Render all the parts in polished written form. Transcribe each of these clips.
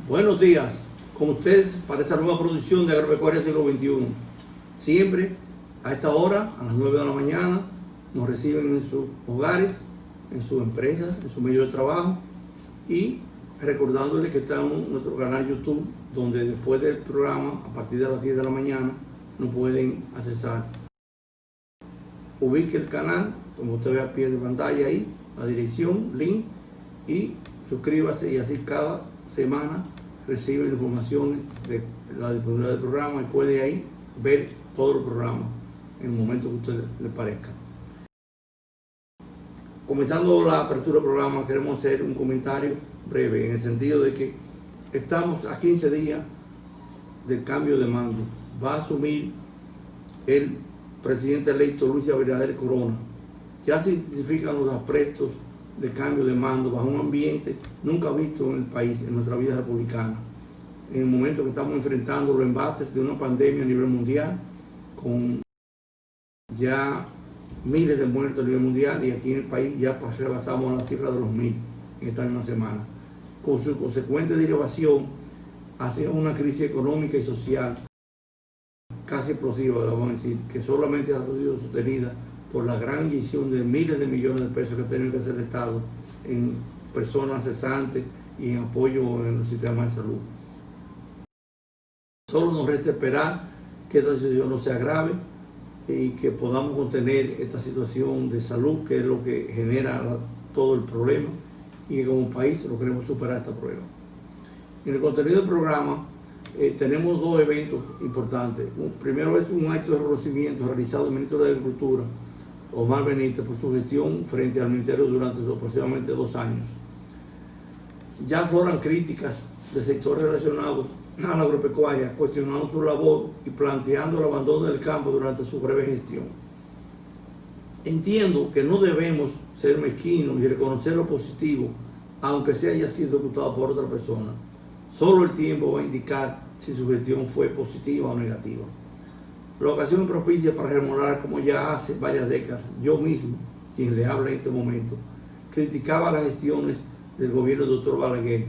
Buenos días, con ustedes para esta nueva producción de Agropecuaria Siglo XXI. Siempre a esta hora, a las 9 de la mañana, nos reciben en sus hogares, en sus empresas, en su medio de trabajo, y recordándoles que estamos en nuestro canal YouTube, donde después del programa, a partir de las 10 de la mañana, nos pueden accesar. Ubique el canal, como usted ve a pie de pantalla ahí, la dirección, link, y suscríbase, y así cada semana recibe la información de la disponibilidad del programa y puede ahí ver todo el programa en el momento que a usted le parezca. Comenzando la apertura del programa, queremos hacer un comentario breve en el sentido de que estamos a 15 días del cambio de mando. Va a asumir el presidente electo Luis Abinader Corona. Ya se identifican los aprestos de cambio de mando bajo un ambiente nunca visto en el país, en nuestra vida republicana. En el momento que estamos enfrentando los embates de una pandemia a nivel mundial, con ya miles de muertos a nivel mundial, y aquí en el país ya rebasamos la cifra de los 1000 en esta misma semana, con su consecuente derivación hacia una crisis económica y social casi explosiva, vamos a decir, que solamente ha sido sostenida por la gran inyección de miles de millones de pesos que tiene que hacer el Estado en personas cesantes y en apoyo en los sistemas de salud. Solo nos resta esperar que esta situación no se agrave y que podamos contener esta situación de salud, que es lo que genera todo el problema, y que como país lo queremos superar esta prueba. En el contenido del programa tenemos dos eventos importantes. Primero es un acto de reconocimiento realizado el ministro de Agricultura, Omar Benítez, por su gestión frente al ministerio durante aproximadamente 2 años. Ya afloran críticas de sectores relacionados a la agropecuaria, cuestionando su labor y planteando el abandono del campo durante su breve gestión. Entiendo que no debemos ser mezquinos y reconocer lo positivo, aunque se haya sido ejecutado por otra persona. Solo el tiempo va a indicar si su gestión fue positiva o negativa. La ocasión propicia para rememorar como ya hace varias décadas, yo mismo, quien le habla en este momento, criticaba las gestiones del gobierno del doctor Balaguer,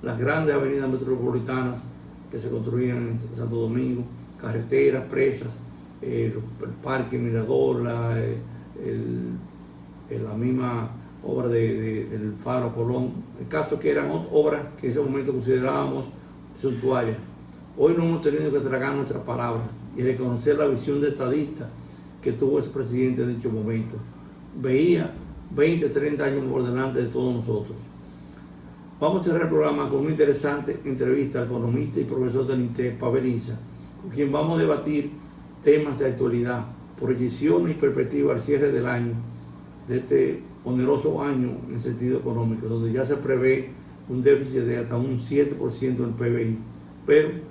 las grandes avenidas metropolitanas que se construían en Santo Domingo, carreteras, presas, el parque Mirador, la misma obra del Faro Colón, el caso que eran obras que en ese momento considerábamos suntuarias. Hoy no hemos tenido que tragar nuestras palabras y reconocer la visión de estadista que tuvo ese presidente en dicho momento. Veía 20, 30 años por delante de todos nosotros. Vamos a cerrar el programa con una interesante entrevista al economista y profesor del INTEP, Pavel Issa, con quien vamos a debatir temas de actualidad, proyecciones y perspectivas al cierre del año, de este oneroso año en el sentido económico, donde ya se prevé un déficit de hasta un 7% del PBI. Pero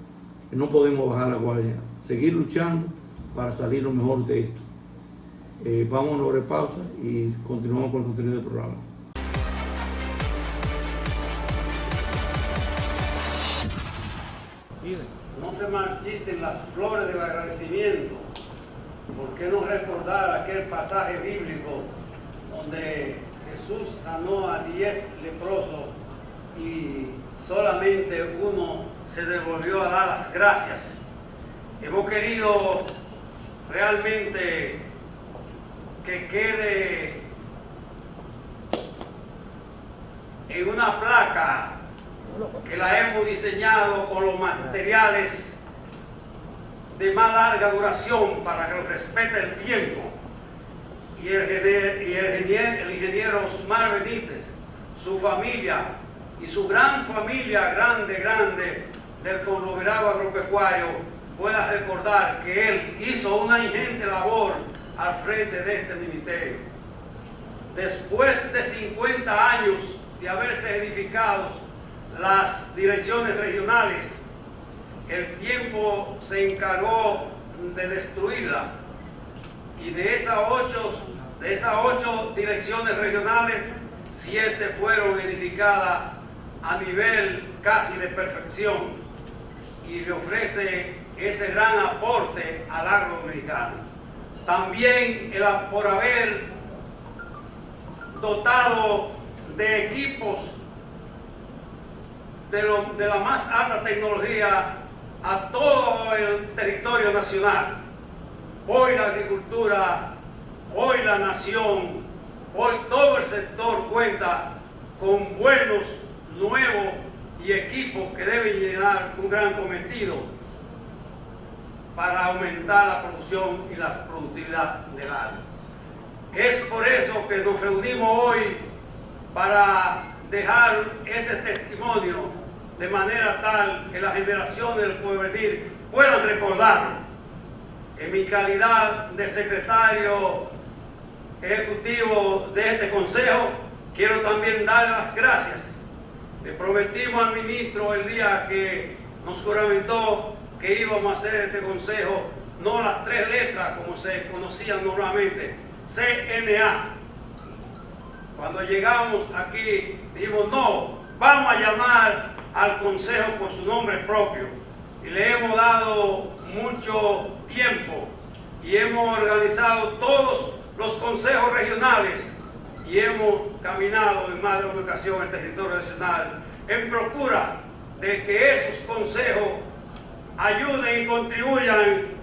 no podemos bajar la guardia, seguir luchando para salir lo mejor de esto. Vamos a una breve pausa y continuamos con el contenido del programa. No se marchiten las flores del agradecimiento. ¿Por qué no recordar aquel pasaje bíblico donde Jesús sanó a 10 leprosos y solamente uno se devolvió a dar las gracias? Hemos querido realmente que quede en una placa que la hemos diseñado con los materiales de más larga duración para que lo respete el tiempo. Y el ingeniero Osmar Benítez, su familia y su gran familia, grande del conglomerado agropecuario, pueda recordar que él hizo una ingente labor al frente de este ministerio. Después de 50 años de haberse edificado las direcciones regionales, el tiempo se encargó de destruirla, y de esas 8 direcciones regionales, 7 fueron edificadas a nivel casi de perfección, y le ofrece ese gran aporte al agro dominicano. También por haber dotado de equipos de la más alta tecnología a todo el territorio nacional. Hoy la agricultura, hoy la nación, hoy todo el sector cuenta con buenos, nuevos y equipos que deben llenar un gran cometido para aumentar la producción y la productividad del agro. Es por eso que nos reunimos hoy para dejar ese testimonio de manera tal que las generaciones del porvenir puedan recordarlo. En mi calidad de secretario ejecutivo de este consejo, quiero también dar las gracias. Le prometimos al ministro el día que nos juramentó que íbamos a hacer este consejo, no las 3 letras como se conocían normalmente, CNA. Cuando llegamos aquí, dijimos, no, vamos a llamar al consejo por su nombre propio. Y le hemos dado mucho tiempo y hemos organizado todos los consejos regionales y hemos caminado en más de una ocasión el territorio nacional en procura de que esos consejos ayuden y contribuyan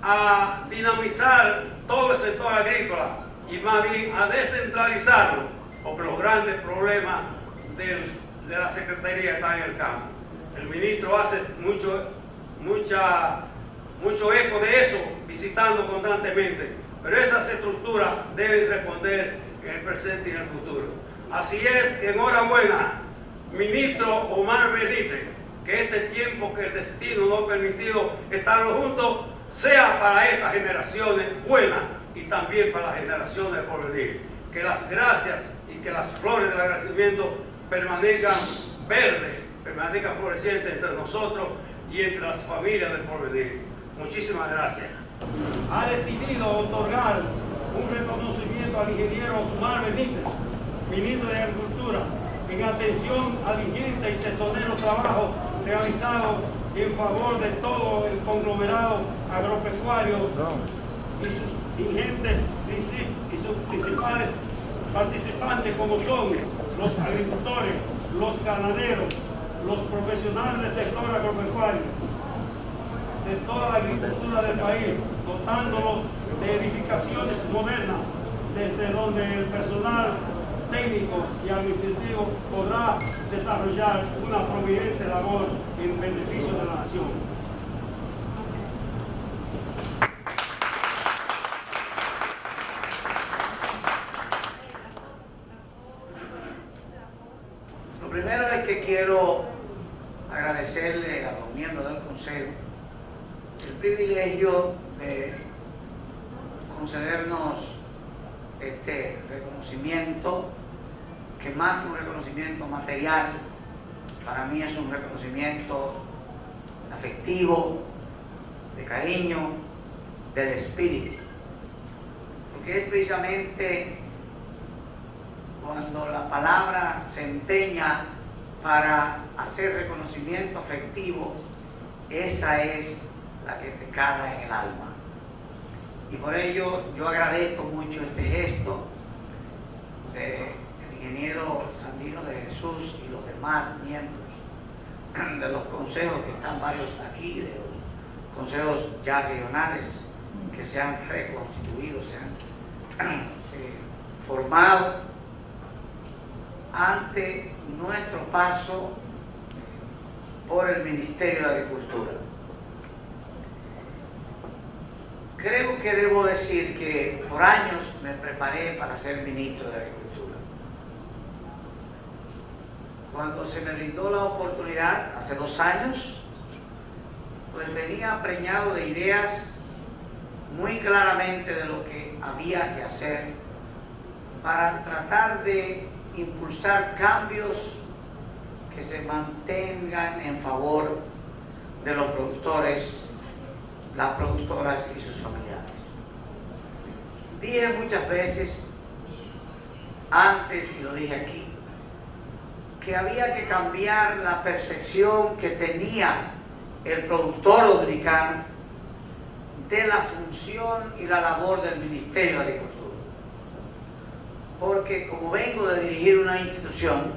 a dinamizar todo el sector agrícola y más bien a descentralizarlo, porque los grandes problemas de la Secretaría están en el campo. El ministro hace mucho eco de eso, visitando constantemente, pero esas estructuras deben responder en el presente y en el futuro. Así es, enhorabuena, ministro Omar Benítez, que este tiempo que el destino nos ha permitido estarlo juntos sea para estas generaciones buenas y también para las generaciones por venir. Que las gracias y que las flores del agradecimiento permanezcan verdes, permanezcan florecientes entre nosotros y entre las familias del porvenir. Muchísimas gracias. Ha decidido otorgar un reconocimiento al ingeniero Osmar Benítez, ministro de Agricultura, en atención al ingente y tesonero trabajo realizado en favor de todo el conglomerado agropecuario y sus ingentes y sus principales participantes, como son los agricultores, los ganaderos, los profesionales del sector agropecuario, de toda la agricultura del país, dotándolo de edificaciones modernas, desde donde el personal técnico y administrativo podrá desarrollar una providente labor en beneficio de la nación. Lo primero es que quiero agradecerle a los miembros del Consejo el privilegio de concedernos este reconocimiento, que más que un reconocimiento material, para mí es un reconocimiento afectivo, de cariño, del espíritu, porque es precisamente cuando la palabra se empeña para hacer reconocimiento afectivo, esa es la que te cala en el alma. Y por ello yo agradezco mucho este gesto del ingeniero Sandino de Jesús y los demás miembros de los consejos, que están varios aquí, de los consejos ya regionales que se han reconstituido, se han formado ante nuestro paso por el Ministerio de Agricultura. Creo que debo decir que por años me preparé para ser ministro de Agricultura. Cuando se me brindó la oportunidad, hace 2 años, pues venía preñado de ideas muy claramente de lo que había que hacer para tratar de impulsar cambios que se mantengan en favor de los productores, las productoras y sus familiares. Dije muchas veces, antes, y lo dije aquí, que había que cambiar la percepción que tenía el productor dominicano de la función y la labor del Ministerio de Agricultura. Porque como vengo de dirigir una institución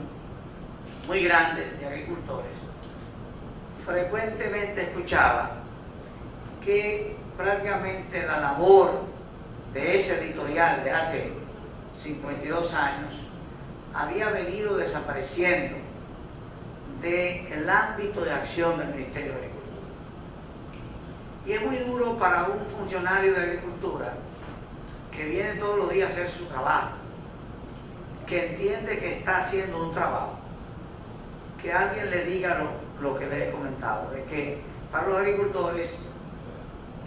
muy grande de agricultores, frecuentemente escuchaba que prácticamente la labor de ese editorial de hace 52 años había venido desapareciendo del ámbito de acción del Ministerio de Agricultura. Y es muy duro para un funcionario de Agricultura que viene todos los días a hacer su trabajo, que entiende que está haciendo un trabajo, que alguien le diga lo que le he comentado, de que para los agricultores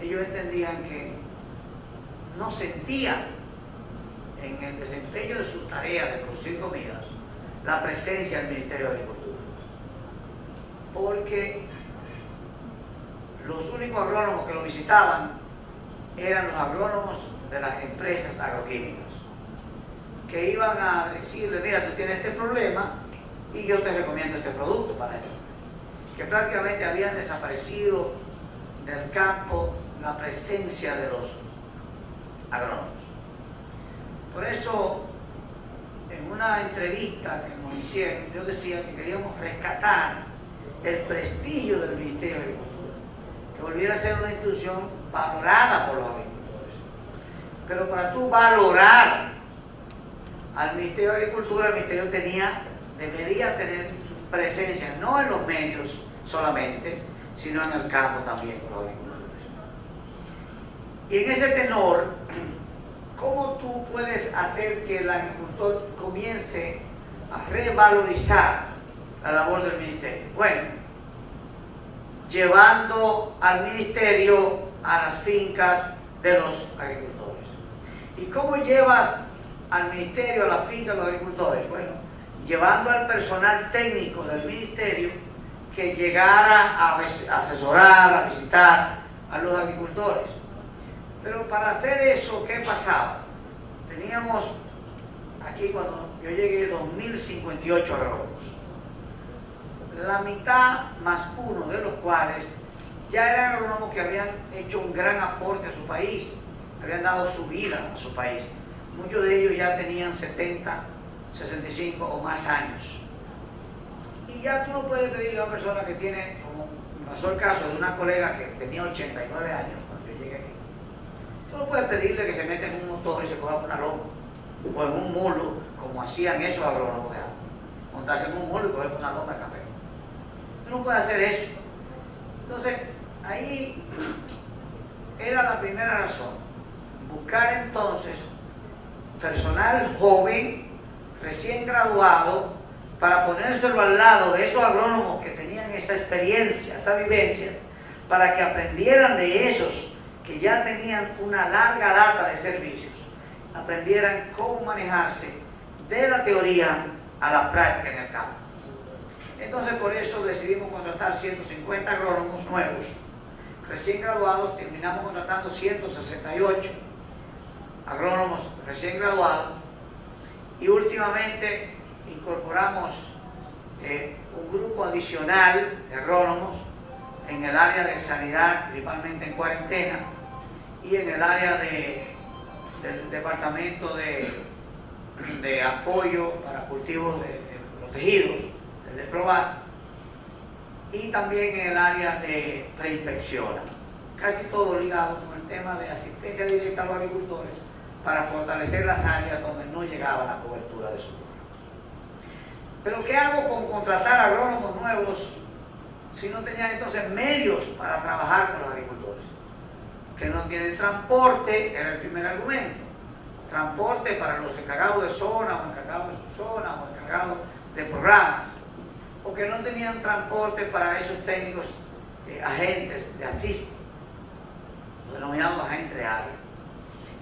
ellos entendían que no sentían en el desempeño de su tarea de producir comida la presencia del Ministerio de Agricultura, porque los únicos agrónomos que lo visitaban eran los agrónomos de las empresas agroquímicas, que iban a decirle, mira, tú tienes este problema y yo te recomiendo este producto para ello, que prácticamente habían desaparecido del campo la presencia de los agrónomos. Por eso, en una entrevista que nos hicieron, yo decía que queríamos rescatar el prestigio del Ministerio de Agricultura, que volviera a ser una institución valorada por los agricultores. Pero para tú valorar al Ministerio de Agricultura, el Ministerio debería tener presencia, no en los medios solamente, sino en el campo también con los agricultores. Y en ese tenor, ¿cómo tú puedes hacer que el agricultor comience a revalorizar la labor del ministerio? Bueno, llevando al ministerio a las fincas de los agricultores. ¿Y cómo llevas al ministerio a las fincas de los agricultores? Bueno, llevando al personal técnico del ministerio que llegara a asesorar, a visitar a los agricultores. Pero para hacer eso, ¿qué pasaba? Teníamos aquí, cuando yo llegué, 2.058 agrónomos. La mitad más uno de los cuales ya eran agrónomos que habían hecho un gran aporte a su país, habían dado su vida a su país. Muchos de ellos ya tenían 70, 65 o más años. Y ya tú no puedes pedirle a una persona que tiene, como me pasó el caso de una colega que tenía 89 años cuando yo llegué aquí, tú no puedes pedirle que se meta en un motor y se coja por una loma, o en un mulo, como hacían esos agrónomos de agua, montarse en un mulo y coger por una loma de café. Tú no puedes hacer eso. Entonces, ahí era la primera razón, buscar entonces personal joven, recién graduado, para ponérselo al lado de esos agrónomos que tenían esa experiencia, esa vivencia, para que aprendieran de esos que ya tenían una larga data de servicios, aprendieran cómo manejarse de la teoría a la práctica en el campo. Entonces, por eso decidimos contratar 150 agrónomos nuevos, recién graduados. Terminamos contratando 168 agrónomos recién graduados, y últimamente incorporamos un grupo adicional de agrónomos en el área de sanidad, principalmente en cuarentena, y en el área del departamento de apoyo para cultivos protegidos, de probar, y también en el área de preinspección. Casi todo ligado con el tema de asistencia directa a los agricultores para fortalecer las áreas donde no llegaba la cobertura de socorro. Pero ¿qué hago con contratar agrónomos nuevos si no tenían entonces medios para trabajar con los agricultores? Que no tienen transporte, era el primer argumento. Transporte para los encargados de zona, o encargados de subzona, o encargados de programas. O que no tenían transporte para esos técnicos agentes de asist, los denominados agentes de área.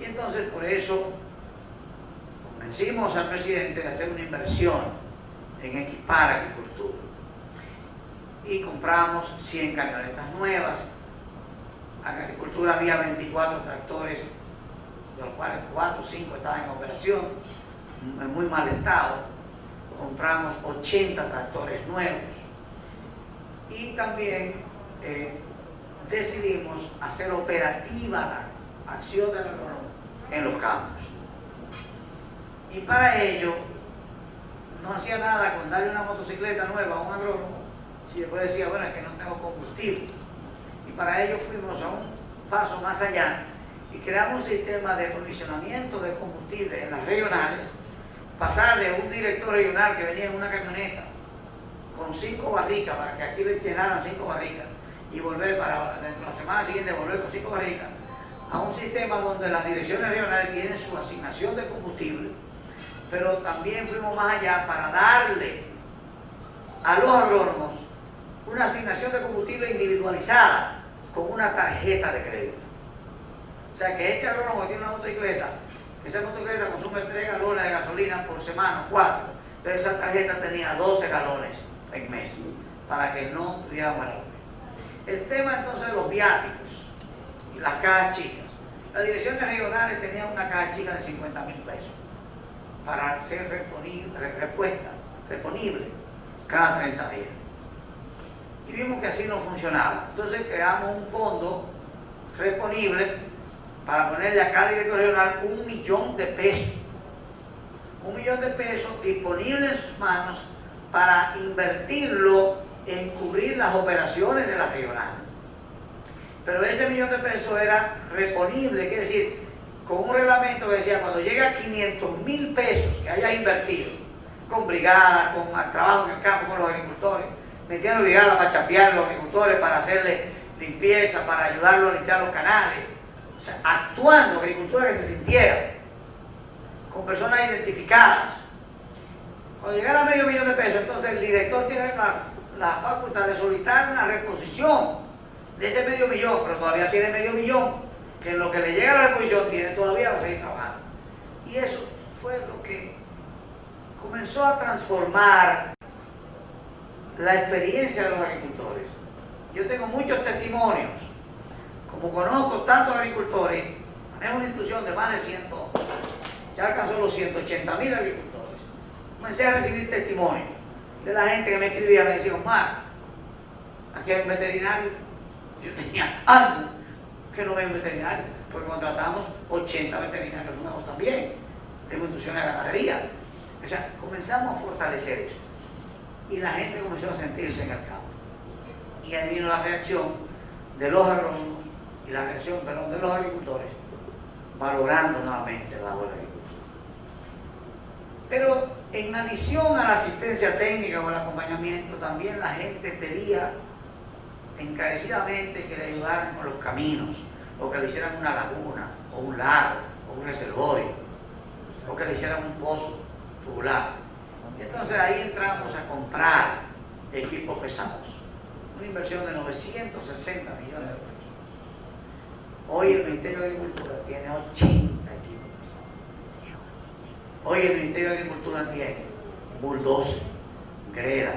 Y entonces por eso convencimos al presidente de hacer una inversión en equipar agricultura. Y compramos 100 camionetas nuevas. En agricultura había 24 tractores, de los cuales 4 o 5 estaban en operación, en muy mal estado. Compramos 80 tractores nuevos. Y también decidimos hacer operativa la acción del agrónomo en los campos. Y para ello no hacía nada con darle una motocicleta nueva a un agrónomo y después decía, bueno, es que no tengo combustible. Y para ello fuimos a un paso más allá y creamos un sistema de aprovisionamiento de combustible en las regionales, pasar de un director regional que venía en una camioneta con 5 barricas para que aquí le llenaran 5 barricas y volver para dentro de la semana siguiente volver con 5 barricas, a un sistema donde las direcciones regionales tienen su asignación de combustible, pero también fuimos más allá para darle a los agrónomos una asignación de combustible individualizada con una tarjeta de crédito. O sea que este agrónomo que tiene una motocicleta, esa motocicleta consume 3 galones de gasolina por semana, 4. Entonces esa tarjeta tenía 12 galones en mes para que no tuviéramos el aumento. El tema entonces de los viáticos y las cajas chicas. Las direcciones regionales tenían una caja chica de 50.000 pesos para ser reponible cada 30 días. Y vimos que así no funcionaba. Entonces creamos un fondo reponible para ponerle a cada director regional 1 millón de pesos. 1 millón de pesos disponible en sus manos para invertirlo en cubrir las operaciones de la regional. Pero ese 1 millón de pesos era reponible, quiere decir, con un reglamento que decía, cuando llegue a 500.000 pesos que hayas invertido, con brigadas, con trabajo en el campo con los agricultores, metiendo brigadas para chapear a los agricultores, para hacerle limpieza, para ayudarlos a limpiar los canales, o sea, actuando, agricultura que se sintiera, con personas identificadas. Cuando llegara a medio millón de pesos, entonces el director tiene la facultad de solicitar una reposición de ese medio millón, pero todavía tiene medio millón, que en lo que le llega a la reposición tiene todavía para seguir trabajando. Y eso fue lo que comenzó a transformar la experiencia de los agricultores. Yo tengo muchos testimonios, como conozco tantos agricultores, manejo una institución de más de 100, ya alcanzó los 180.000 agricultores. Comencé a recibir testimonios de la gente que me escribía, me decía, Omar, aquí hay un veterinario. Yo tenía años que no veo un veterinario, porque contratamos 80 veterinarios nuevos también, de instituciones de ganadería. O sea, comenzamos a fortalecer eso. Y la gente comenzó a sentirse en el campo. Y ahí vino la reacción de los agrónomos y la reacción, perdón, de los agricultores, valorando nuevamente la labor de agricultura. Pero en adición a la asistencia técnica o el acompañamiento, también la gente pedía encarecidamente que le ayudaran con los caminos, o que le hicieran una laguna, o un lago, o un reservorio, o que le hicieran un pozo tubular. Y entonces ahí entramos a comprar equipos pesados, una inversión de 960 millones de pesos. Hoy el Ministerio de Agricultura tiene 80 equipos pesados. Hoy el Ministerio de Agricultura tiene bulldozer, greda,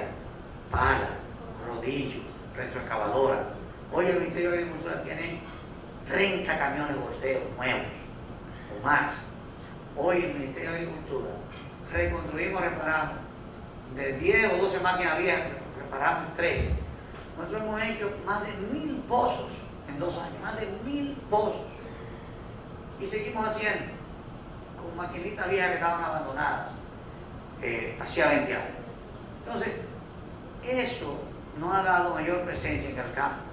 pala, rodillo, retroexcavadora. Hoy el Ministerio de Agricultura tiene 30 camiones volteos nuevos o más. Hoy el Ministerio de Agricultura reconstruimos, reparamos de 10 o 12 máquinas viejas, reparamos 13. Nosotros hemos hecho más de 1.000 pozos en 2 años, más de 1.000 pozos. Y seguimos haciendo con maquinitas viejas que estaban abandonadas hacía 20 años. Entonces, eso nos ha dado mayor presencia en el campo.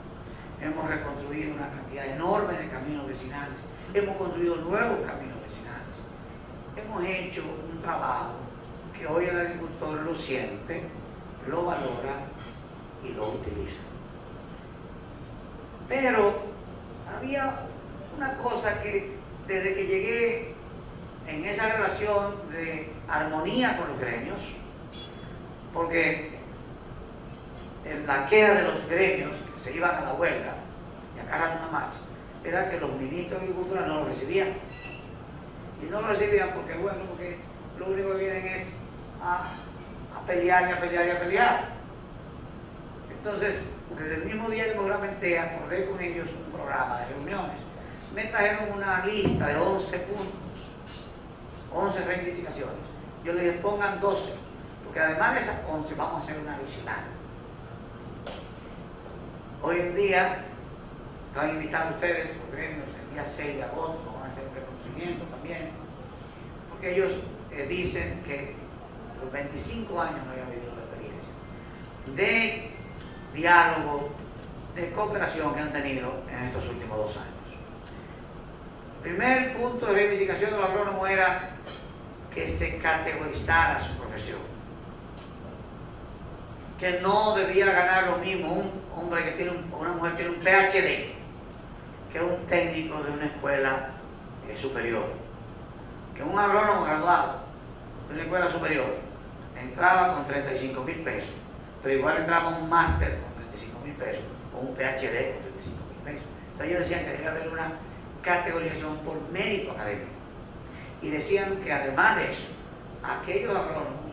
Hemos reconstruido una cantidad enorme de caminos vecinales, hemos construido nuevos caminos vecinales, hemos hecho un trabajo que hoy el agricultor lo siente, lo valora y lo utiliza. Pero había una cosa que desde que llegué en esa relación de armonía con los gremios, porque la queja de los gremios que se iban a la huelga y a cada una marcha era que los ministros de Agricultura no lo recibían. Y no lo recibían porque, bueno, porque lo único que vienen es a pelear y a pelear y a pelear. Entonces, desde el mismo día que seguramente acordé con ellos un programa de reuniones, me trajeron una lista de 11 puntos, 11 reivindicaciones. Yo les dije, pongan 12, porque además de esas 11 vamos a hacer una adicional. Hoy en día, están invitados ustedes, los gremios, el día 6 de agosto, van a hacer un reconocimiento también, porque ellos dicen que Por 25 años no había vivido la experiencia de diálogo, de cooperación que han tenido en estos últimos 2 años. El primer punto de reivindicación del agrónomo era que se categorizara su profesión, que no debía ganar lo mismo un hombre que tiene una mujer que tiene un PhD que un técnico de una escuela superior, que un agrónomo graduado de una escuela superior entraba con 35.000 pesos, pero igual entraba un máster con 35.000 pesos o un PhD con 35.000 pesos. Entonces ellos decían que debía haber una categorización por mérito académico, y decían que además de eso, aquellos agrónomos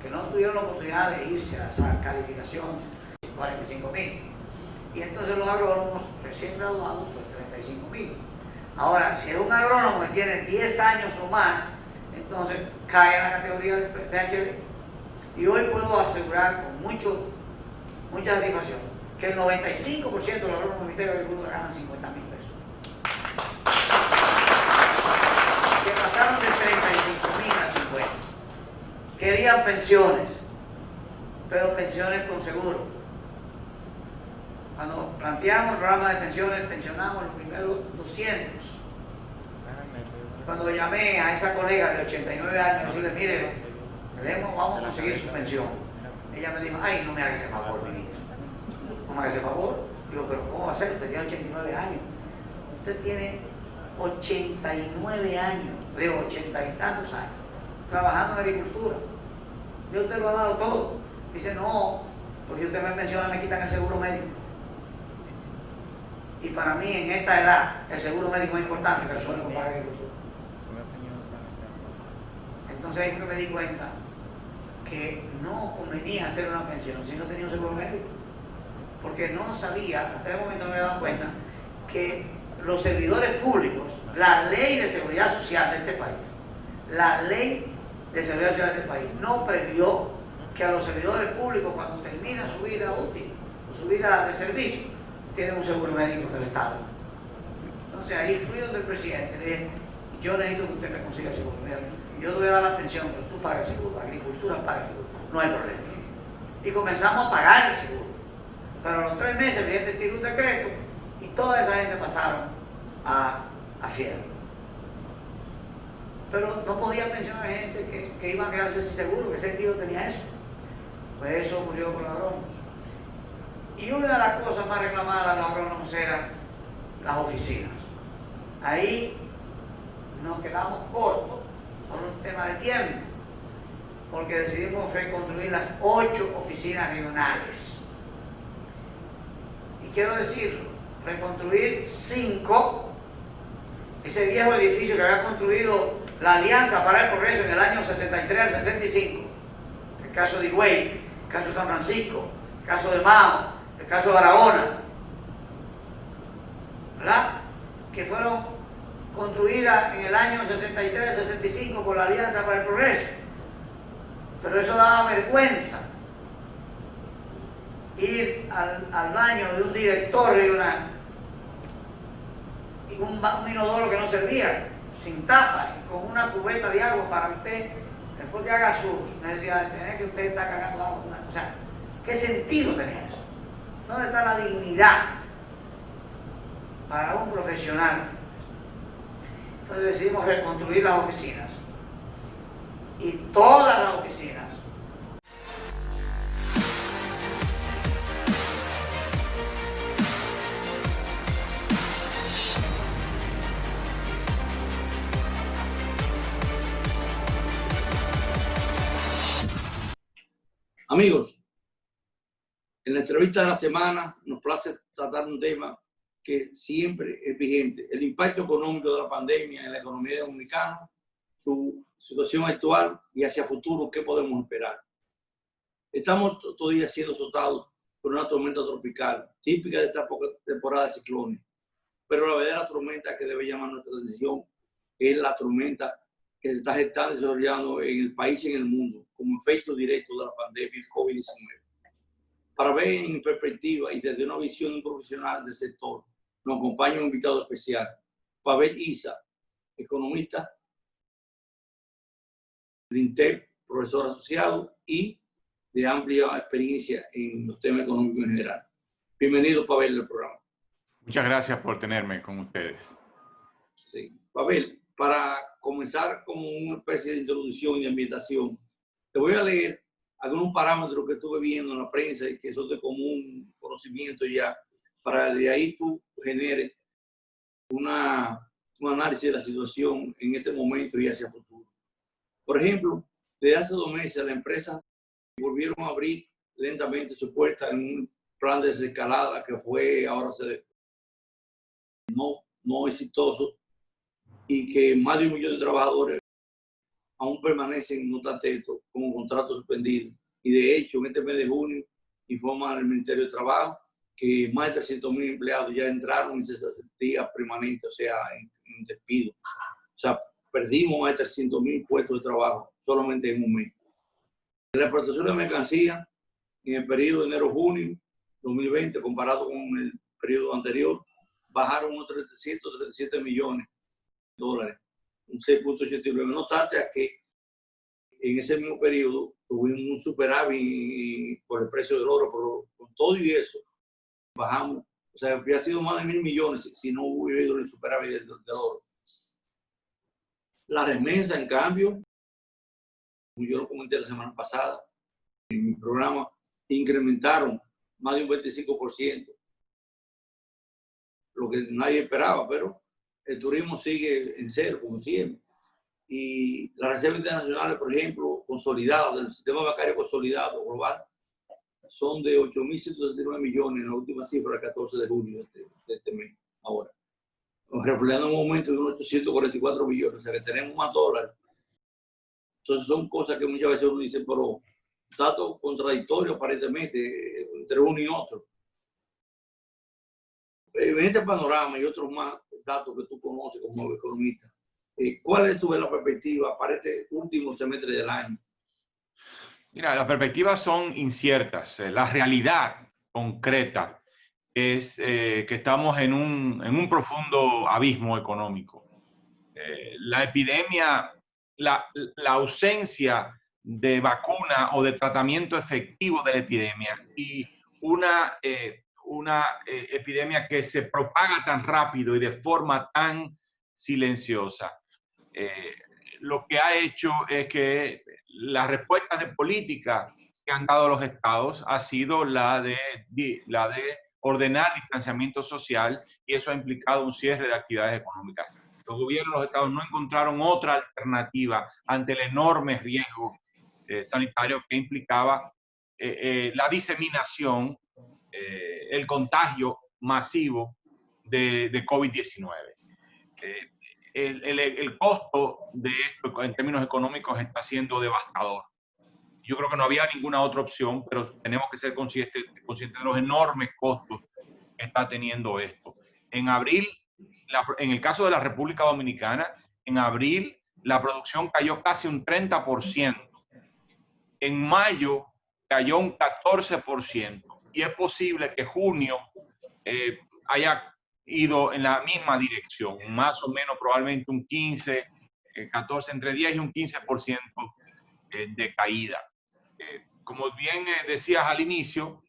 que no tuvieron la oportunidad de irse a esa calificación de 45.000, y entonces los agrónomos recién graduados pues 35.000. Ahora, si es un agrónomo que tiene 10 años o más, entonces cae en la categoría de PhD. Y hoy puedo asegurar con mucha satisfacción que el 95% de los agrónomos del Ministerio de Agricultura ganan 50.000 pesos. Que pasaron de 35.000 a 50. Querían pensiones, pero pensiones con seguro. Cuando planteamos el programa de pensiones, pensionamos los primeros 200. Cuando llamé a esa colega de 89 años, decirle, mire, vamos a conseguir su pensión, ella me dijo, ay, no me haga ese favor, ministro. No me haga ese favor. Digo, pero ¿cómo va a ser? Usted tiene 89 años. Usted tiene 89 años, de 80 y tantos años, trabajando en agricultura. Yo usted lo ha dado todo. Dice, no, porque usted me menciona, me quitan el seguro médico. Y para mí, en esta edad, el seguro médico es importante que el sueldo pague agricultura. Entonces ahí fue que me di cuenta que no convenía hacer una pensión si no tenía un seguro médico. Porque no sabía, hasta ese momento no me había dado cuenta, que los servidores públicos, la ley de seguridad social de este país, la ley de seguridad social de este país, no previó que a los servidores públicos, cuando terminan su vida útil o su vida de servicio, tienen un seguro médico del Estado. Entonces ahí fui donde el presidente le dije, yo necesito que usted me consiga el seguro médico. Yo te voy a dar la pensión, pero tú pagas el seguro, la agricultura paga el seguro, no hay problema. Y comenzamos a pagar el seguro. Pero a los 3 meses el presidente tiró un decreto y toda esa gente pasaron a Hacienda. Pero no podía pensionar a gente que iba a quedarse sin seguro. ¿Qué sentido tenía eso? Pues eso ocurrió con los agrónomos. Y una de las cosas más reclamadas de los agrónomos eran las oficinas. Ahí nos quedamos cortos por un tema de tiempo, porque decidimos reconstruir las 8 oficinas regionales. Y quiero decirlo, reconstruir 5, ese viejo edificio que había construido la Alianza para el Progreso en el año 63 al 65, el caso de Higüey, el caso de San Francisco, el caso de Mao, el caso de Barahona, ¿verdad? Que fueron construidas en el año 63 al 65 por la Alianza para el Progreso. Pero eso daba vergüenza, ir al baño de un director regional y un inodoro que no servía, sin tapa, y con una cubeta de agua para usted, después que haga sus necesidades, tener que usted está cagando agua. O sea, ¿qué sentido tenía eso? ¿Dónde está la dignidad para un profesional? Entonces decidimos reconstruir las oficinas. Y todas las oficinas Amigos, en la entrevista de la semana nos place tratar un tema que siempre es vigente: el impacto económico de la pandemia en la economía dominicana, su situación actual y hacia futuro, ¿qué podemos esperar? Estamos todavía siendo azotados por una tormenta tropical, típica de esta temporada de ciclones, pero la verdadera tormenta que debe llamar nuestra atención es la tormenta que se está gestando y desarrollando en el país y en el mundo como efecto directo de la pandemia COVID-19. Para ver en perspectiva y desde una visión profesional del sector, nos acompaña un invitado especial, Pavel Isa, economista del INTEP, profesor asociado y de amplia experiencia en los temas económicos en general. Bienvenido, Pavel, al programa. Muchas gracias por tenerme con ustedes. Sí. Pavel, para comenzar como una especie de introducción y de ambientación, te voy a leer algunos parámetros que estuve viendo en la prensa y que son de común conocimiento ya, para de ahí tú generes un análisis de la situación en este momento y hacia el futuro. Por ejemplo, desde hace 2 meses la empresa volvieron a abrir lentamente su puerta en un plan de desescalada que fue ahora no exitoso y que más de 1 millón de trabajadores aún permanecen, no obstante esto, con contratos suspendidos. Y de hecho, en este mes de junio, informa el Ministerio de Trabajo que más de 300.000 empleados ya entraron en cesantía permanente, o sea, en despido. O sea, perdimos más de 300.000 puestos de trabajo solamente en un mes. La exportación de mercancías en el periodo de enero-junio 2020, comparado con el periodo anterior, bajaron unos 337 millones de dólares, un 6.89. No obstante a que en ese mismo periodo tuvimos un superávit por el precio del oro, pero con todo y eso bajamos. O sea, habría sido más de 1.000 millones si no hubiera ido el superávit del oro. La remesa, en cambio, como yo lo comenté la semana pasada en mi programa, incrementaron más de un 25%, lo que nadie esperaba, pero el turismo sigue en cero, como siempre. Y las reservas internacionales, por ejemplo, consolidadas, del sistema bancario consolidado global, son de 8.139 millones en la última cifra, el 14 de junio de este mes, ahora. Reflejando un aumento de unos 844 millones, o sea que tenemos más dólares. Entonces son cosas que muchas veces uno dice, pero datos contradictorios aparentemente entre uno y otro. En este panorama y otros más datos que tú conoces como economista, ¿cuál es la perspectiva para este último semestre del año? Mira, las perspectivas son inciertas. La realidad concreta es que estamos en un profundo abismo económico. La epidemia, la ausencia de vacuna o de tratamiento efectivo de la epidemia y una epidemia que se propaga tan rápido y de forma tan silenciosa. Lo que ha hecho es que las respuestas de política que han dado los estados ha sido la de ordenar distanciamiento social, y eso ha implicado un cierre de actividades económicas. Los gobiernos de los estados no encontraron otra alternativa ante el enorme riesgo sanitario que implicaba la diseminación, el contagio masivo de COVID-19. El costo de esto en términos económicos está siendo devastador. Yo creo que no había ninguna otra opción, pero tenemos que ser conscientes de los enormes costos que está teniendo esto. En abril, en el caso de la República Dominicana, en abril la producción cayó casi un 30%. En mayo cayó un 14%. Y es posible que junio haya ido en la misma dirección, más o menos probablemente un 15, 14, entre 10 y un 15% de caída. Como bien decías al inicio,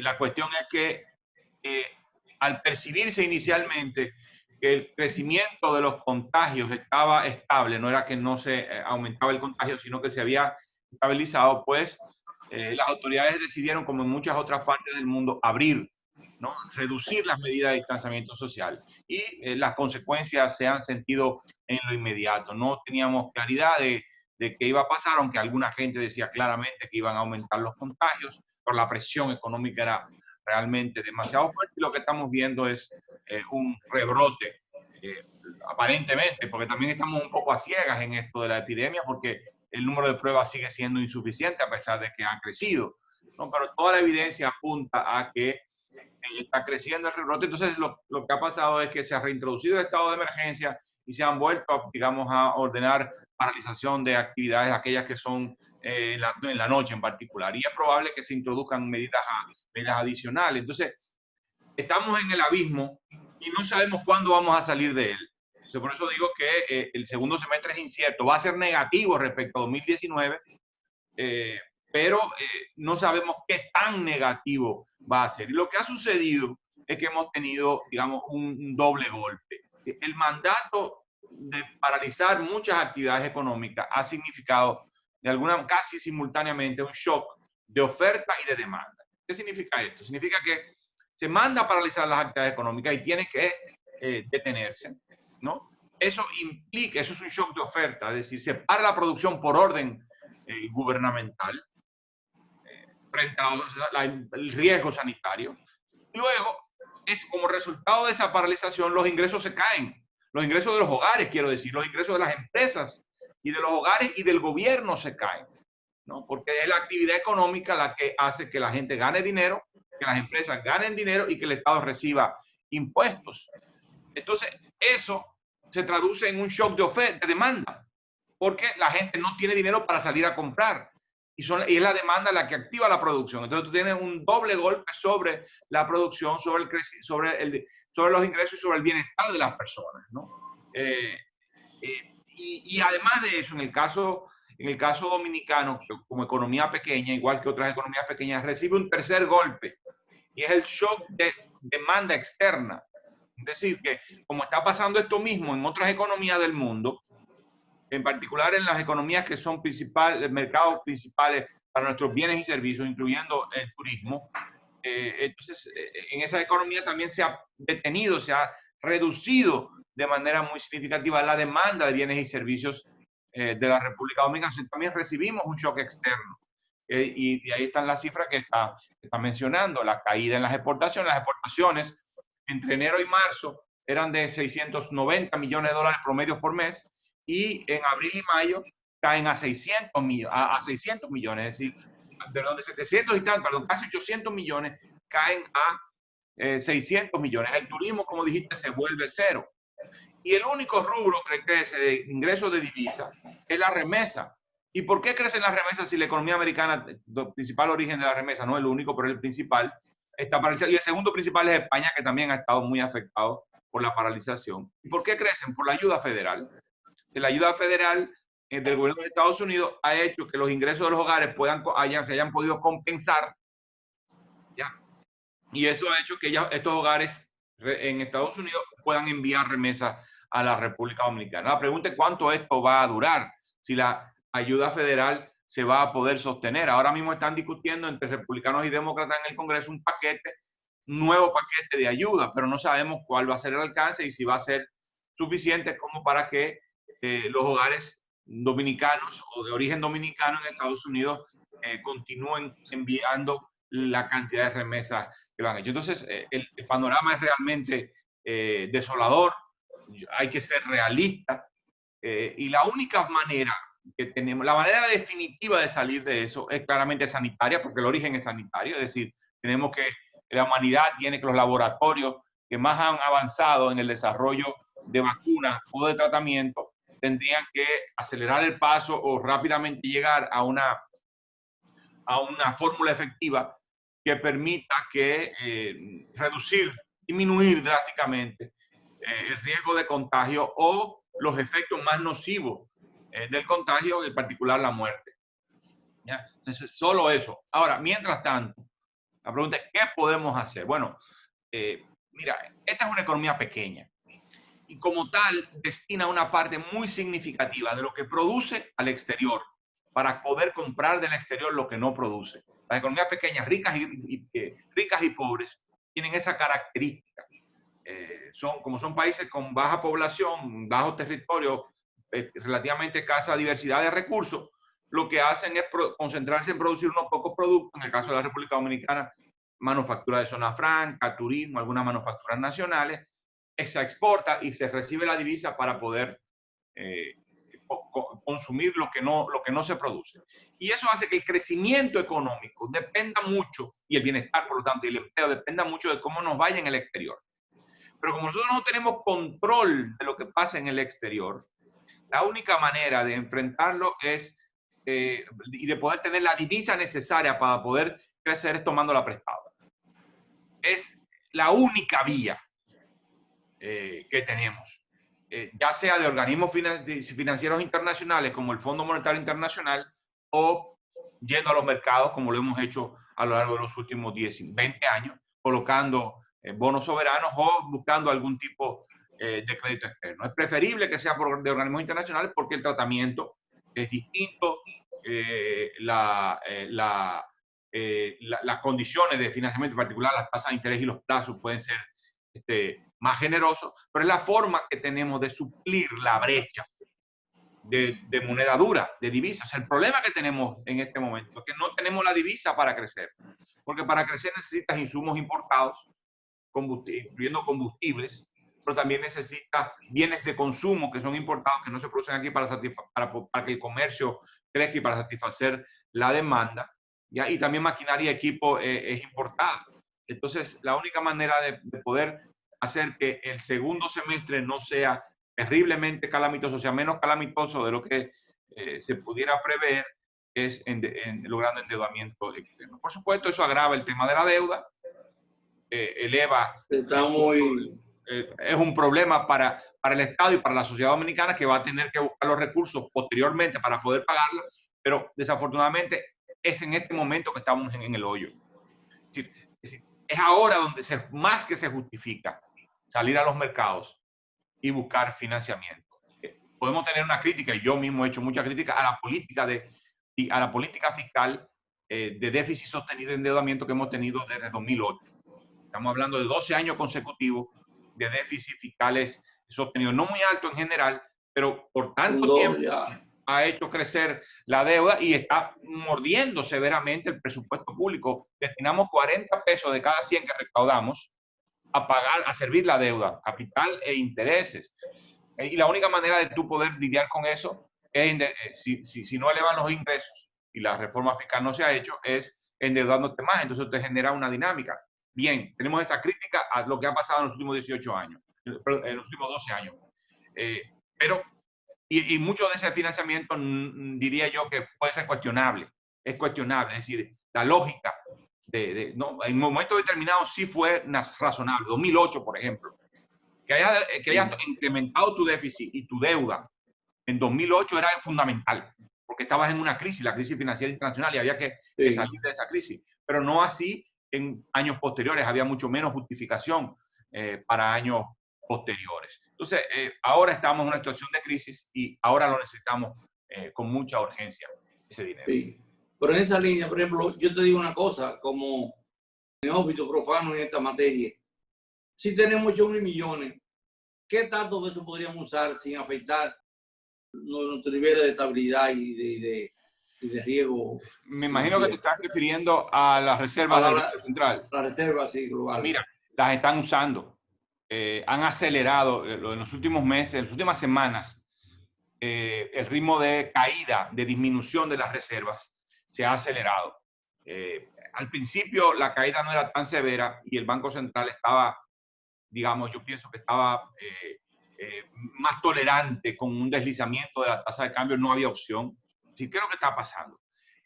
la cuestión es que al percibirse inicialmente que el crecimiento de los contagios estaba estable, no era que no se aumentaba el contagio, sino que se había estabilizado, pues las autoridades decidieron, como en muchas otras partes del mundo, abrir, ¿no? Reducir las medidas de distanciamiento social, y las consecuencias se han sentido en lo inmediato. No teníamos claridad de qué iba a pasar, aunque alguna gente decía claramente que iban a aumentar los contagios, pero la presión económica era realmente demasiado fuerte, y lo que estamos viendo es un rebrote, aparentemente, porque también estamos un poco a ciegas en esto de la epidemia, porque el número de pruebas sigue siendo insuficiente a pesar de que ha crecido, ¿no? Pero toda la evidencia apunta a que está creciendo el rebrote. Entonces lo que ha pasado es que se ha reintroducido el estado de emergencia y se han vuelto, digamos, a ordenar paralización de actividades, aquellas que son en la noche en particular, y es probable que se introduzcan medidas adicionales. Entonces estamos en el abismo y no sabemos cuándo vamos a salir de él. Entonces, por eso digo que el segundo semestre es incierto. Va a ser negativo respecto a 2019, pero no sabemos qué tan negativo va a ser. Y lo que ha sucedido es que hemos tenido, digamos, un doble golpe. El mandato de paralizar muchas actividades económicas ha significado, de alguna casi simultáneamente, un shock de oferta y de demanda. ¿Qué significa esto? Significa que se manda a paralizar las actividades económicas y tiene que detenerse, ¿no? Eso implica, eso es un shock de oferta, es decir, se para la producción por orden gubernamental frente al riesgo sanitario. Luego, como resultado de esa paralización, los ingresos se caen. Los ingresos de los hogares, quiero decir, los ingresos de las empresas y de los hogares y del gobierno se caen, ¿no? Porque es la actividad económica la que hace que la gente gane dinero, que las empresas ganen dinero y que el Estado reciba impuestos. Entonces, eso se traduce en un shock de oferta, de demanda, porque la gente no tiene dinero para salir a comprar. Y es la demanda la que activa la producción. Entonces tú tienes un doble golpe sobre la producción, sobre los ingresos y sobre el bienestar de las personas, ¿no? Y además de eso, en el caso dominicano, como economía pequeña, igual que otras economías pequeñas, recibe un tercer golpe, y es el shock de demanda externa. Es decir, que como está pasando esto mismo en otras economías del mundo, en particular en las economías que son mercados principales para nuestros bienes y servicios, incluyendo el turismo, entonces en esa economía también se ha detenido, se ha reducido de manera muy significativa la demanda de bienes y servicios de la República Dominicana. Entonces, también recibimos un shock externo. Y ahí están las cifras que está mencionando, la caída en las exportaciones. Las exportaciones entre enero y marzo eran de 690 millones de dólares promedios por mes, y en abril y mayo caen a 600 millones, es decir, perdón, de 700 y tal, perdón, casi 800 millones caen a 600 millones. El turismo, como dijiste, se vuelve cero. Y el único rubro que crece de ingresos de divisa es la remesa. ¿Y por qué crecen las remesas si la economía americana, el principal origen de la remesa, no el único, pero el principal, está paralizado? Y el segundo principal es España, que también ha estado muy afectado por la paralización. ¿Y por qué crecen? Por la ayuda federal. La ayuda federal del gobierno de Estados Unidos ha hecho que los ingresos de los hogares se hayan podido compensar, ¿ya? Y eso ha hecho que estos hogares en Estados Unidos puedan enviar remesas a la República Dominicana. La pregunta es cuánto esto va a durar, si la ayuda federal se va a poder sostener. Ahora mismo están discutiendo entre republicanos y demócratas en el Congreso un nuevo paquete de ayuda, pero no sabemos cuál va a ser el alcance y si va a ser suficiente como para que los hogares dominicanos o de origen dominicano en Estados Unidos continúen enviando la cantidad de remesas que lo han hecho. Entonces, el panorama es realmente desolador. Hay que ser realista, y la única manera que tenemos, la manera definitiva de salir de eso es claramente sanitaria, porque el origen es sanitario. Es decir, la humanidad tiene que los laboratorios que más han avanzado en el desarrollo de vacunas o de tratamiento tendrían que acelerar el paso o rápidamente llegar a una fórmula efectiva que permita disminuir drásticamente el riesgo de contagio o los efectos más nocivos del contagio, en particular la muerte. ¿Ya? Entonces, solo eso. Ahora, mientras tanto, la pregunta es, ¿qué podemos hacer? Bueno, mira, esta es una economía pequeña y como tal destina una parte muy significativa de lo que produce al exterior para poder comprar del exterior lo que no produce. Las economías pequeñas, ricas y pobres, tienen esa característica. Como son países con baja población, bajo territorio, relativamente escasa diversidad de recursos, lo que hacen es concentrarse en producir unos pocos productos. En el caso de la República Dominicana, manufactura de zona franca, turismo, algunas manufacturas nacionales, se exporta y se recibe la divisa para poder consumir lo que no se produce. Y eso hace que el crecimiento económico dependa mucho, y el bienestar, por lo tanto, y el empleo dependa mucho de cómo nos vaya en el exterior. Pero como nosotros no tenemos control de lo que pasa en el exterior, la única manera de enfrentarlo y de poder tener la divisa necesaria para poder crecer es tomándola prestada. Es la única vía que tenemos. ya sea de organismos financieros internacionales como el Fondo Monetario Internacional o yendo a los mercados como lo hemos hecho a lo largo de los últimos 10, 20 años, colocando bonos soberanos o buscando algún tipo de crédito externo. Es preferible que sea de organismos internacionales porque el tratamiento es distinto, las condiciones de financiamiento, en particular las tasas de interés y los plazos pueden ser más generosos, pero es la forma que tenemos de suplir la brecha de moneda dura, de divisas. El problema que tenemos en este momento es que no tenemos la divisa para crecer, porque para crecer necesitas insumos importados, incluyendo combustibles, pero también necesitas bienes de consumo que son importados, que no se producen aquí para que el comercio crezca y para satisfacer la demanda, ¿ya? Y también maquinaria y equipo es importada. Entonces, la única manera de poder hacer que el segundo semestre no sea terriblemente calamitoso, o sea, menos calamitoso de lo que se pudiera prever, es logrando endeudamiento externo. Por supuesto, eso agrava el tema de la deuda, eleva... Está muy... es un problema para el Estado y para la sociedad dominicana, que va a tener que buscar los recursos posteriormente para poder pagarlo, pero desafortunadamente es en este momento que estamos en el hoyo. Es ahora donde más que se justifica salir a los mercados y buscar financiamiento. Podemos tener una crítica, y yo mismo he hecho mucha crítica a la política fiscal de déficit sostenido de endeudamiento que hemos tenido desde 2008. Estamos hablando de 12 años consecutivos de déficit fiscales sostenidos, no muy alto en general, pero por tanto tiempo ha hecho crecer la deuda y está mordiendo severamente el presupuesto público. Destinamos 40 pesos de cada 100 que recaudamos a servir la deuda, capital e intereses. Y la única manera de tú poder lidiar con eso es, si no elevan los ingresos y la reforma fiscal no se ha hecho, es endeudándote más. Entonces te genera una dinámica. Bien, tenemos esa crítica a lo que ha pasado en los últimos 18 años, en los últimos 12 años. Pero mucho de ese financiamiento diría yo que puede ser cuestionable. Es cuestionable, es decir, la lógica no, en un momento determinado sí fue razonable. 2008, por ejemplo. Que hayas incrementado tu déficit y tu deuda en 2008 era fundamental, porque estabas en una crisis, la crisis financiera internacional, y había que salir de esa crisis. Pero no así en años posteriores, había mucho menos justificación para años posteriores. Entonces, ahora estamos en una situación de crisis y ahora lo necesitamos con mucha urgencia, ese dinero. Sí. Pero en esa línea, por ejemplo, yo te digo una cosa, como neófito profano en esta materia, si tenemos 8.000 millones, ¿qué tanto de eso podríamos usar sin afectar nuestro nivel de estabilidad y de riesgo? Me imagino que te estás refiriendo a las reservas del Banco Central. Las reservas, sí, globales. Mira, las están usando. Han acelerado en los últimos meses, en las últimas semanas, el ritmo de caída, de disminución de las reservas se ha acelerado. Al principio la caída no era tan severa y el Banco Central estaba, digamos, yo pienso que estaba más tolerante con un deslizamiento de la tasa de cambio, no había opción. Sí, ¿qué es lo que está pasando?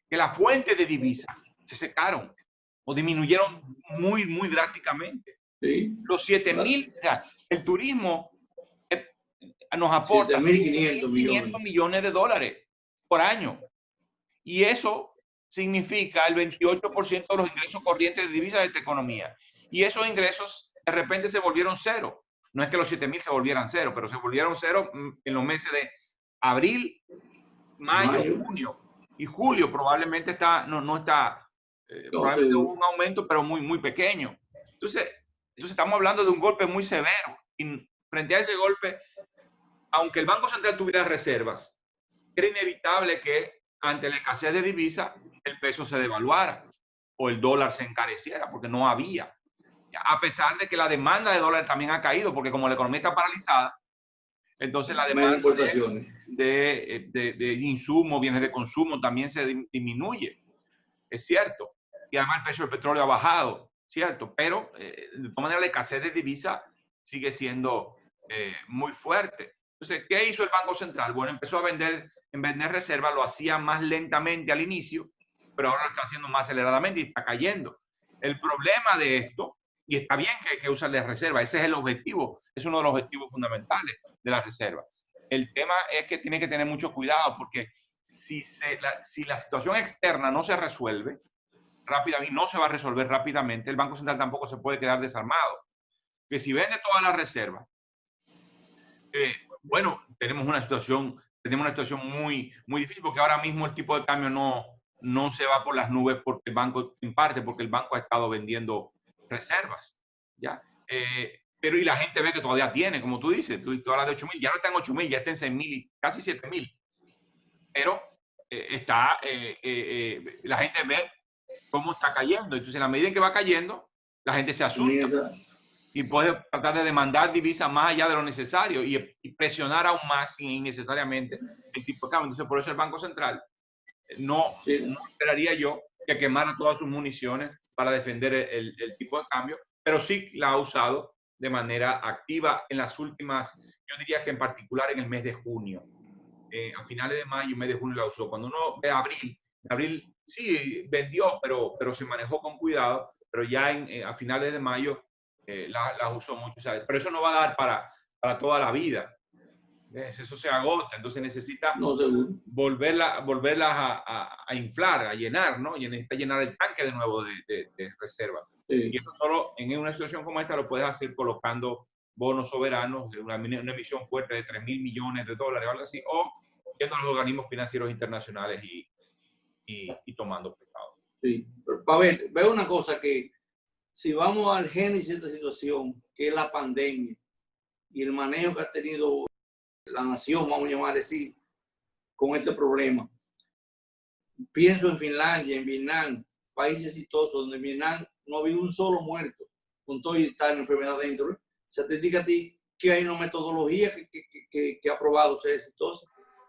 Que las fuentes de divisas se secaron o disminuyeron muy, muy drásticamente. Sí. Los 7.000, o sea, el turismo nos aporta 7.500 millones de dólares por año. Y eso significa el 28% de los ingresos corrientes de divisas de esta economía. Y esos ingresos de repente se volvieron cero. No es que los 7.000 se volvieran cero, pero se volvieron cero en los meses de abril, mayo, junio. Y julio probablemente no está, probablemente hubo un aumento, pero muy, muy pequeño. Entonces estamos hablando de un golpe muy severo. Y frente a ese golpe, aunque el Banco Central tuviera reservas, era inevitable que ante la escasez de divisas el peso se devaluara o el dólar se encareciera, porque no había. A pesar de que la demanda de dólares también ha caído, porque como la economía está paralizada, entonces la demanda de insumos, bienes de consumo también se disminuye. Es cierto. Y además el precio del petróleo ha bajado, ¿cierto? Pero de todas maneras la escasez de divisa sigue siendo muy fuerte. Entonces, ¿qué hizo el Banco Central? Bueno, empezó a vender reservas, lo hacía más lentamente al inicio, pero ahora lo está haciendo más aceleradamente y está cayendo. El problema de esto, y está bien que usen las reservas. Ese es el objetivo, es uno de los objetivos fundamentales de la reserva. El tema es que tiene que tener mucho cuidado porque si la situación externa no se resuelve rápidamente, no se va a resolver rápidamente, el Banco Central tampoco se puede quedar desarmado. Que si vende todas las reservas, bueno, tenemos una situación muy, muy difícil porque ahora mismo el tipo de cambio no se va por las nubes porque el banco, en parte porque el banco ha estado vendiendo reservas, ¿ya? Pero y la gente ve que todavía tiene, como tú dices, tú hablas de 8.000, ya no está en 8.000, ya está en 6.000, casi 7.000. Pero la gente ve cómo está cayendo. Entonces, en la medida en que va cayendo, la gente se asusta y puede tratar de demandar divisas más allá de lo necesario y presionar aún más innecesariamente el tipo de cambio. Entonces, por eso el Banco Central no esperaría yo que quemara todas sus municiones para defender el tipo de cambio, pero sí la ha usado de manera activa en las últimas, yo diría que en particular en el mes de junio. A finales de mayo y mes de junio la usó. Cuando uno ve abril sí vendió, pero se manejó con cuidado, pero ya a finales de mayo la usó mucho, ¿sabes? Pero eso no va a dar para toda la vida. Eso se agota, entonces necesita volverla a inflar, a llenar, ¿no? Y necesita llenar el tanque de nuevo de reservas. Sí. Y eso solo en una situación como esta lo puedes hacer colocando bonos soberanos, una emisión fuerte de $3.000 millones o algo así, o yendo a los organismos financieros internacionales y tomando prestado. Sí, pero Pavel, veo una cosa que si vamos al génesis de esta situación, que es la pandemia y el manejo que ha tenido la nación, vamos a llamar así, con este problema. Pienso en Finlandia, en Vietnam, países exitosos, donde en Vietnam no había un solo muerto con todo y estar en enfermedad dentro. O sea, te diga a ti que hay una metodología que ha probado ser exitosa.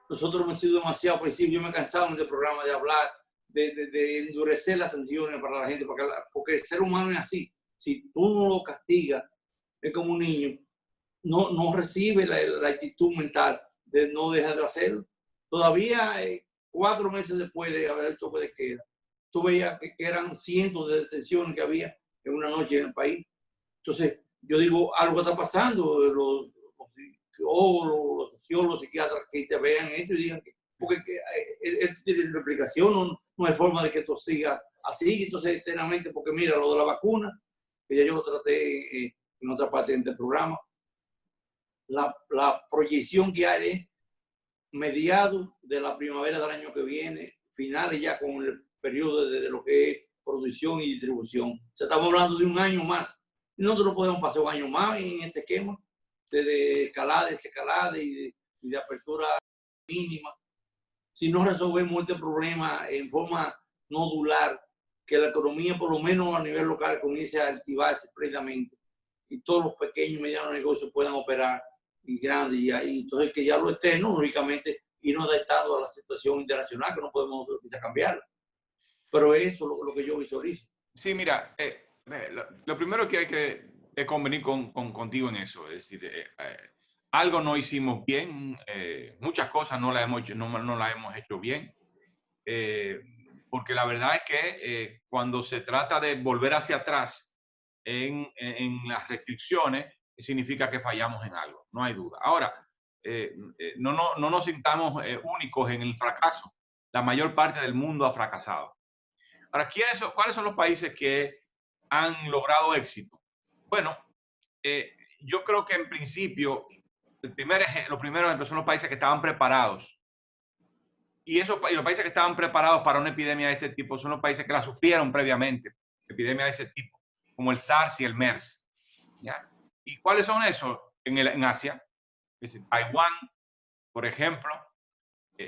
Nosotros hemos sido demasiado ofensivos. Yo me he cansado en este programa de hablar, de endurecer las sanciones para la gente, porque el ser humano es así. Si tú no lo castigas, es como un niño, no recibe la actitud mental de no dejar de hacerlo. Todavía 4 meses después de haber el toque de queda, tú veías que eran cientos de detenciones que había en una noche en el país. Entonces, yo digo, algo está pasando. Los sociólogos, los psiquiatras que te vean esto y digan que, porque esto tiene replicación, no hay forma de que esto siga así. Entonces, eternamente, porque mira, lo de la vacuna, que ya yo lo traté en otra parte del programa, la proyección que hay es mediados de la primavera del año que viene, finales ya con el periodo de lo que es producción y distribución. O sea, estamos hablando de un año más. Nosotros no podemos pasar un año más en este esquema de escalada, desescalada y de apertura mínima. Si no resolvemos este problema en forma nodular, que la economía, por lo menos a nivel local, comience a activarse plenamente y todos los pequeños y medianos negocios puedan operar y grandes, y entonces que ya lo externo, lógicamente, irnos adaptando a la situación internacional, que no podemos quizá cambiarla. Pero eso es lo que yo visualizo. Sí, mira, lo primero que hay que convenir contigo en eso, es decir, algo no hicimos bien, muchas cosas no las hemos hecho bien, porque la verdad es que cuando se trata de volver hacia atrás en las restricciones, significa que fallamos en algo, no hay duda. Ahora, no nos sintamos únicos en el fracaso. La mayor parte del mundo ha fracasado. Ahora, ¿cuáles son los países que han logrado éxito? Bueno, yo creo que en principio, los primeros ejemplos son los países que estaban preparados. Y los países que estaban preparados para una epidemia de este tipo son los países que la sufrieron previamente, epidemias de ese tipo, como el SARS y el MERS. ¿Ya? ¿Y cuáles son esos en Asia? Es Taiwán, por ejemplo,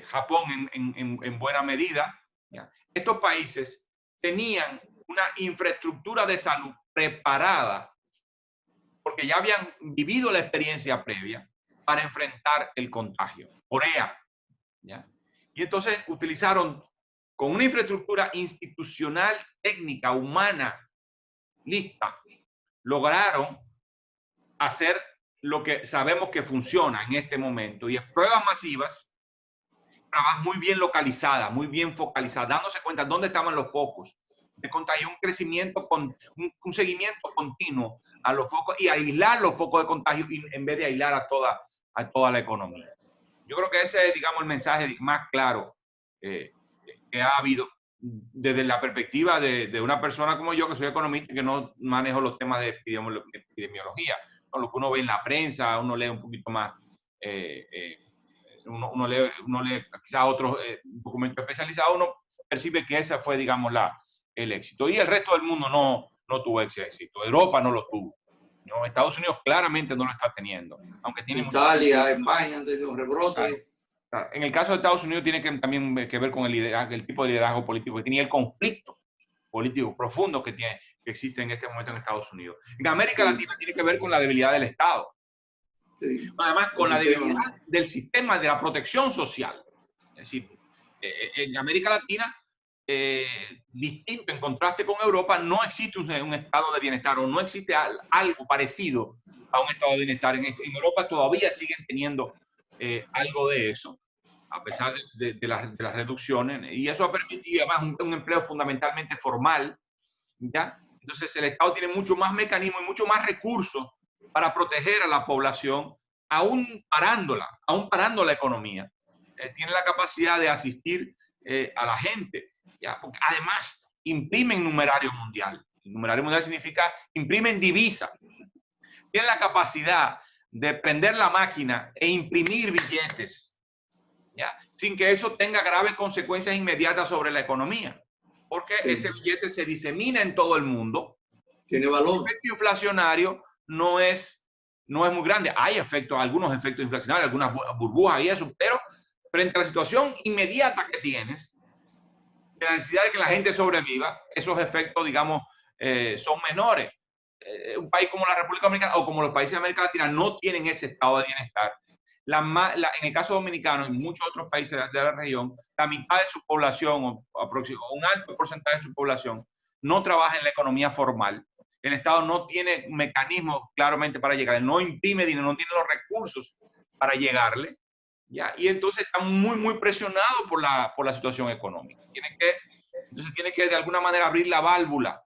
Japón en buena medida. ¿Ya? Estos países tenían una infraestructura de salud preparada porque ya habían vivido la experiencia previa para enfrentar el contagio. Corea. ¿Ya? Y entonces utilizaron con una infraestructura institucional, técnica, humana, lista, lograron hacer lo que sabemos que funciona en este momento, y es pruebas masivas, pruebas muy bien localizadas, muy bien focalizadas, dándose cuenta dónde estaban los focos de contagio, un crecimiento, un seguimiento continuo a los focos y aislar los focos de contagio en vez de aislar a toda la economía. Yo creo que ese es, digamos, el mensaje más claro que ha habido desde la perspectiva de una persona como yo, que soy economista y que no manejo los temas de epidemiología. ¿No? Lo que uno ve en la prensa, uno lee un poquito más, uno lee quizás otros documentos especializados, uno percibe que ese fue, digamos, el éxito. Y el resto del mundo no tuvo ese éxito. Europa no lo tuvo. ¿No? Estados Unidos claramente no lo está teniendo. Aunque tiene Italia, España han tenido rebrotes. En el caso de Estados Unidos tiene también que ver con el tipo de liderazgo político que tiene, el conflicto político profundo que existe en este momento en Estados Unidos. En América Latina tiene que ver con la debilidad del Estado. Sí. Además, con la debilidad del sistema de la protección social. Es decir, en América Latina, distinto, en contraste con Europa, no existe un estado de bienestar o no existe algo parecido a un estado de bienestar. En Europa todavía siguen teniendo algo de eso, a pesar de las reducciones, y eso ha permitido además un empleo fundamentalmente formal, ¿ya? Entonces el Estado tiene mucho más mecanismos y mucho más recursos para proteger a la población, aún parando la economía. Tiene la capacidad de asistir a la gente, ¿ya? Porque además imprimen numerario mundial. El numerario mundial significa imprimen divisa. Tienen la capacidad de prender la máquina e imprimir billetes, ¿ya? Sin que eso tenga graves consecuencias inmediatas sobre la economía, porque ese billete se disemina en todo el mundo. Tiene valor. El efecto inflacionario no es muy grande. Hay algunos efectos inflacionarios, algunas burbujas y eso, pero frente a la situación inmediata que tienes, la necesidad de que la gente sobreviva, esos efectos, digamos, son menores. Un país como la República Dominicana o como los países de América Latina no tienen ese estado de bienestar. En el caso dominicano, en muchos otros países de la región, la mitad de su población, o un alto porcentaje de su población, no trabaja en la economía formal. El Estado no tiene mecanismos claramente para llegar, no imprime dinero, no tiene los recursos para llegarle, ¿ya? Y entonces está muy presionado por la situación económica. Entonces tiene que de alguna manera abrir la válvula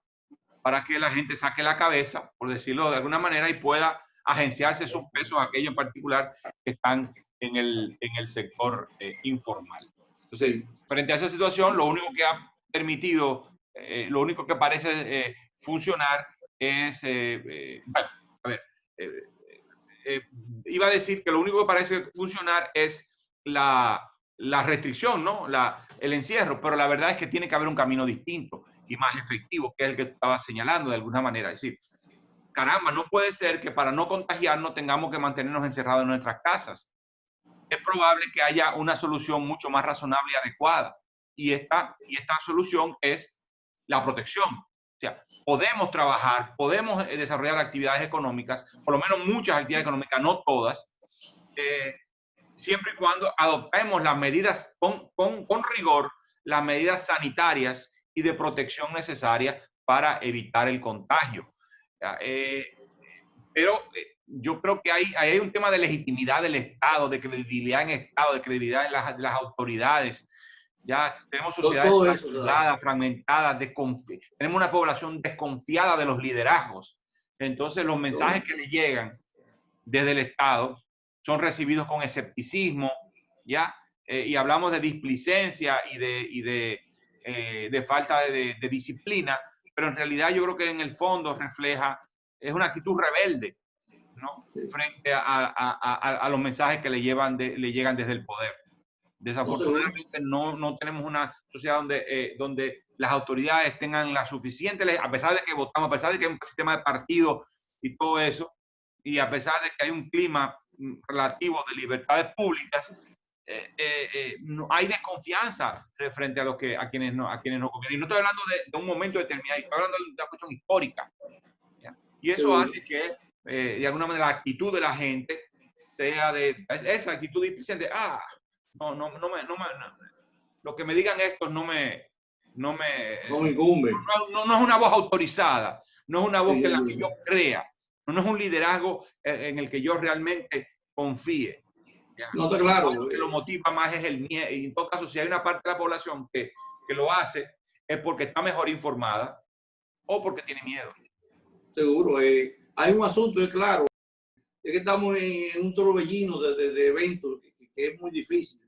para que la gente saque la cabeza, por decirlo de alguna manera, y pueda agenciarse sus pesos, aquellos en particular que están en el sector informal. Entonces, frente a esa situación, lo único que ha permitido, lo único que parece funcionar es, iba a decir que lo único que parece funcionar es la restricción, ¿no? El encierro, pero la verdad es que tiene que haber un camino distinto y más efectivo, que es el que estaba señalando de alguna manera. Es decir, caramba, no puede ser que para no contagiarnos tengamos que mantenernos encerrados en nuestras casas. Es probable que haya una solución mucho más razonable y adecuada. Y esta solución es la protección. O sea, podemos trabajar, podemos desarrollar actividades económicas, por lo menos muchas actividades económicas, no todas, siempre y cuando adoptemos las medidas con rigor, las medidas sanitarias y de protección necesarias para evitar el contagio. Pero yo creo que hay un tema de legitimidad del Estado, de credibilidad en el Estado, de credibilidad en las autoridades. Ya tenemos sociedades fragmentadas, tenemos una población desconfiada de los liderazgos. Entonces los mensajes que le llegan desde el Estado son recibidos con escepticismo, ¿ya? Y hablamos de displicencia y de falta de disciplina, pero en realidad yo creo que en el fondo es una actitud rebelde, ¿no? Frente a los mensajes que le llegan desde el poder. Desafortunadamente no tenemos una sociedad donde las autoridades tengan la suficiente, a pesar de que votamos, a pesar de que hay un sistema de partidos y todo eso, y a pesar de que hay un clima relativo de libertades públicas, no, hay desconfianza frente a quienes no gobiernan. Y no estoy hablando de un momento determinado, estoy hablando de una cuestión histórica, ¿ya? Y eso hace que, de alguna manera, la actitud de la gente sea esa actitud displicente. Lo que me digan estos no me incumbe. No es una voz autorizada, no es una voz en la que yo crea, no es un liderazgo en el que yo realmente confíe. ¿Ya? No está claro. Lo que lo motiva más es el miedo. Y en todo caso, si hay una parte de la población que lo hace, es porque está mejor informada o porque tiene miedo. Seguro. Hay un asunto, es claro, es que estamos en un torbellino de eventos que es muy difícil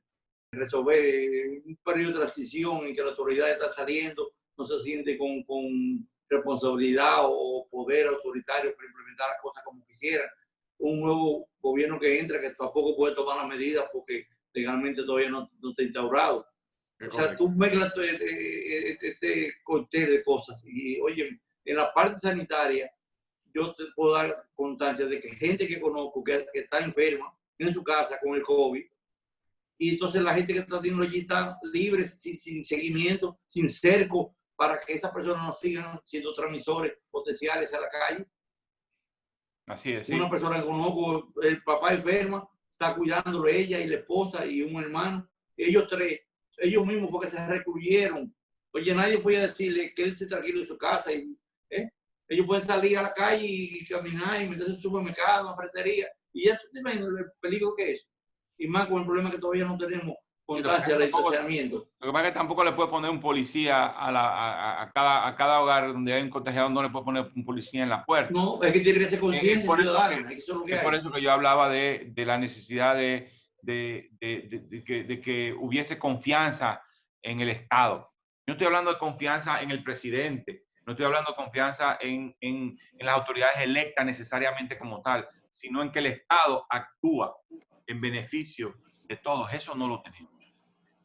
resolver, un periodo de transición en que la autoridad está saliendo, no se siente con responsabilidad o poder autoritario para implementar las cosas como quisieran. Un nuevo gobierno que entra que tampoco puede tomar las medidas porque legalmente todavía no está instaurado. O sea, tú mezclas este cóctel de cosas y, oye, en la parte sanitaria, yo te puedo dar constancia de que gente que conozco que está enferma en su casa con el COVID, y entonces la gente que está teniendo allí está libre, sin seguimiento, sin cerco, para que esas personas no sigan siendo transmisores potenciales a la calle. Así es. Sí. Una persona que conozco, el papá enferma, está cuidándolo ella y la esposa y un hermano. Ellos tres, ellos mismos fue que se recluyeron. Oye, nadie fue a decirle que él se tranquilo en su casa. Ellos pueden salir a la calle y caminar y meterse en un supermercado, en una ferretería. Y ya tú te imaginas el peligro que es. Y más con el problema que todavía no tenemos constancia del distanciamiento. Lo que pasa es que tampoco le puede poner un policía a cada hogar donde hay un contagiado, no le puede poner un policía en la puerta. No, es que tiene que ser conciencia ciudadana. Es por eso que yo hablaba de la necesidad de que hubiese confianza en el Estado. Yo estoy hablando de confianza en el presidente, no estoy hablando de confianza en las autoridades electas necesariamente como tal, sino en que el Estado actúa en beneficio de todos. Eso no lo tenemos.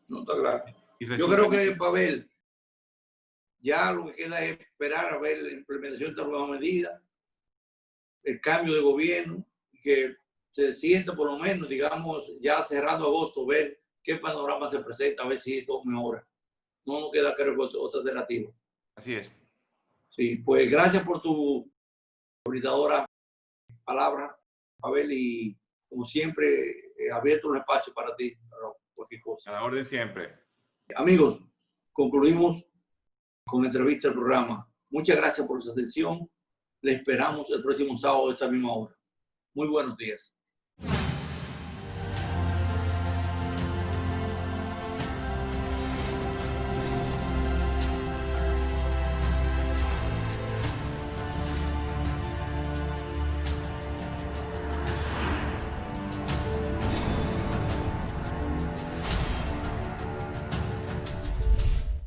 No está claro. Yo creo que, Pavel, ya lo que queda es esperar a ver la implementación de esta nueva medida, el cambio de gobierno, que se sienta por lo menos, digamos, ya cerrando agosto, ver qué panorama se presenta, a ver si esto mejora. No nos queda, creo, otra alternativa. Así es. Sí, pues gracias por tu habilitadora palabra, Pavel, y como siempre, abierto un espacio para ti, para cualquier cosa. A la orden siempre. Amigos, concluimos con la entrevista del programa. Muchas gracias por su atención. Les esperamos el próximo sábado a esta misma hora. Muy buenos días.